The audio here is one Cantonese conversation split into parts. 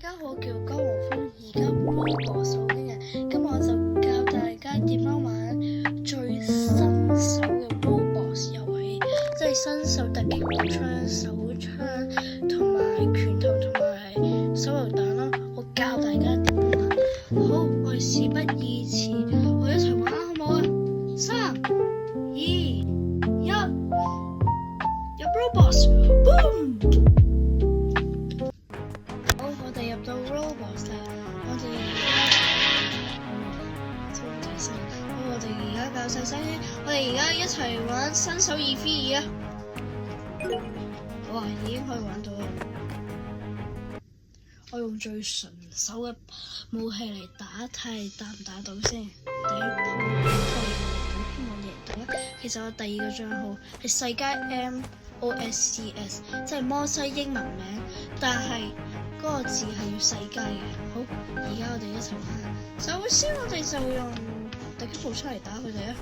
大家好，我叫江和峰，而家 Roblox 手機嘅，今日我就教大家點樣玩最新手嘅 Roblox 遊戲，即係新手突擊步槍、手槍同埋拳頭同埋手榴彈啦。我教大家點玩。好，我哋事不宜遲，我哋一齊玩好唔好啊？3、2、1，入 Roblox，boom！入到 Roblox 啦，我哋而家教細聲啲，我哋而家一齊玩新手2v2啊！哇，已經可以玩到啦！我用最純手嘅武器嚟打，睇打唔打到先。第一鋪希望贏到啦。其實我第二個賬號係世界 MOSCS， 即係摩西英文名，但係嗰個字係要世界嘅。好，而家我哋一齊玩。首先我哋就用突擊步槍嚟打佢哋啊！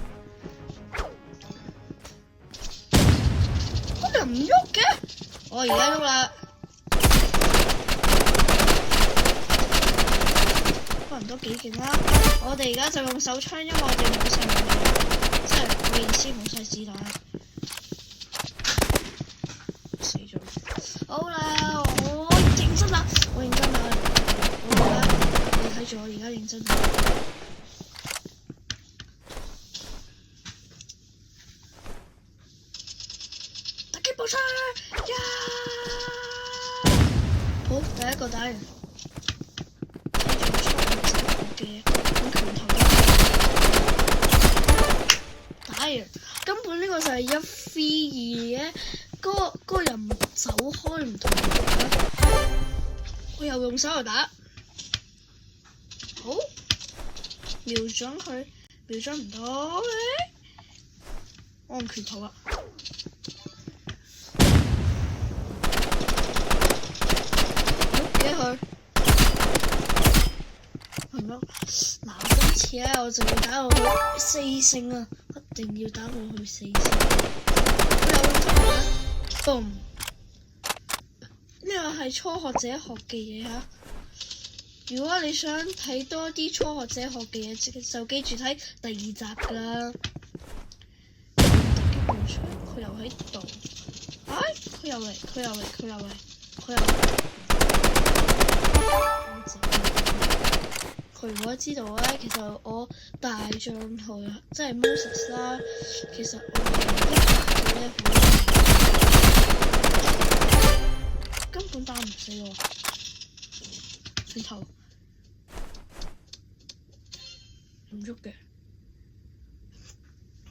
我哋唔喐嘅，我而家喐啦。可能都幾勁啦！我哋而家就用手槍，因為我哋冇晒武器，即係我意思冇晒子彈。死咗！好啦，我認真啦，我認真啦，你睇住我而家認真。突擊步槍呀！好，第一個打完。用拳頭打完，根本呢個就係1v2嘅，嗰個人走開唔同嘅，我又用手嚟打，好，瞄準佢，瞄準唔到，我用拳頭啦，好，俾佢。嗱，今次咧我就要打到去4星啊！一定要打到去4星。我有用頭啦 ，boom！ 呢個係初學者學嘅嘢嚇。如果你想睇多啲初學者學嘅嘢，就記住睇第2集㗎啦。突擊步槍，佢又喺度，哎，佢又嚟，佢又嚟，佢又嚟，佢又嚟。佢如果知道咧，其實我大賬號即係 Moses 啦，其實我一個根本打唔死我，拳頭唔喐嘅。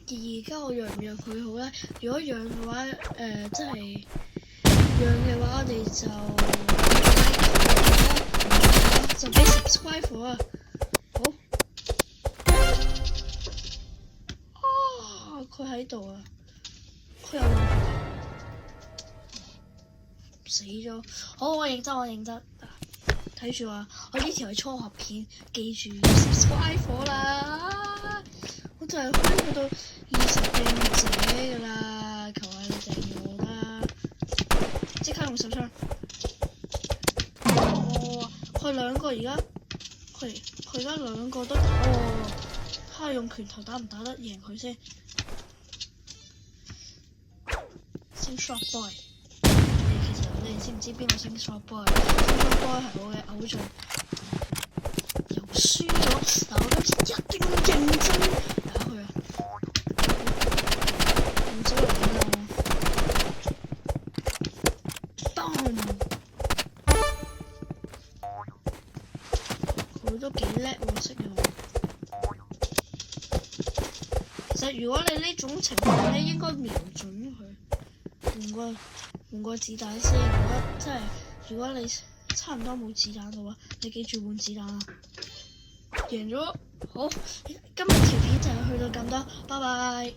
而家我讓唔讓佢好咧？如果讓嘅話，即係讓嘅話，我哋就俾 subscribe 啊！好，佢喺度啊！佢又死咗。好，我認真，我認真。睇住啊！我呢條係初學片，記住 subscribe 啦！我就係可以去到20訂者噶啦，求下你訂我啦！即刻用手槍。佢兩個而家，佢而家兩個都，睇下用拳頭打唔打得贏佢先。星 shot boy， 其實你哋知唔知邊個星 shot boy？星 shot boy 係我嘅偶像，又輸咗。嗱，我今次一定要認真打佢啊！唔使嚟啦，boom！佢都幾叻喎，識用。其實如果你呢種情況咧，應該瞄準佢，換個子彈先。如果你差唔多冇子彈嘅話，你記住換子彈啊！贏咗，好，今日條片就係去到咁多，拜拜。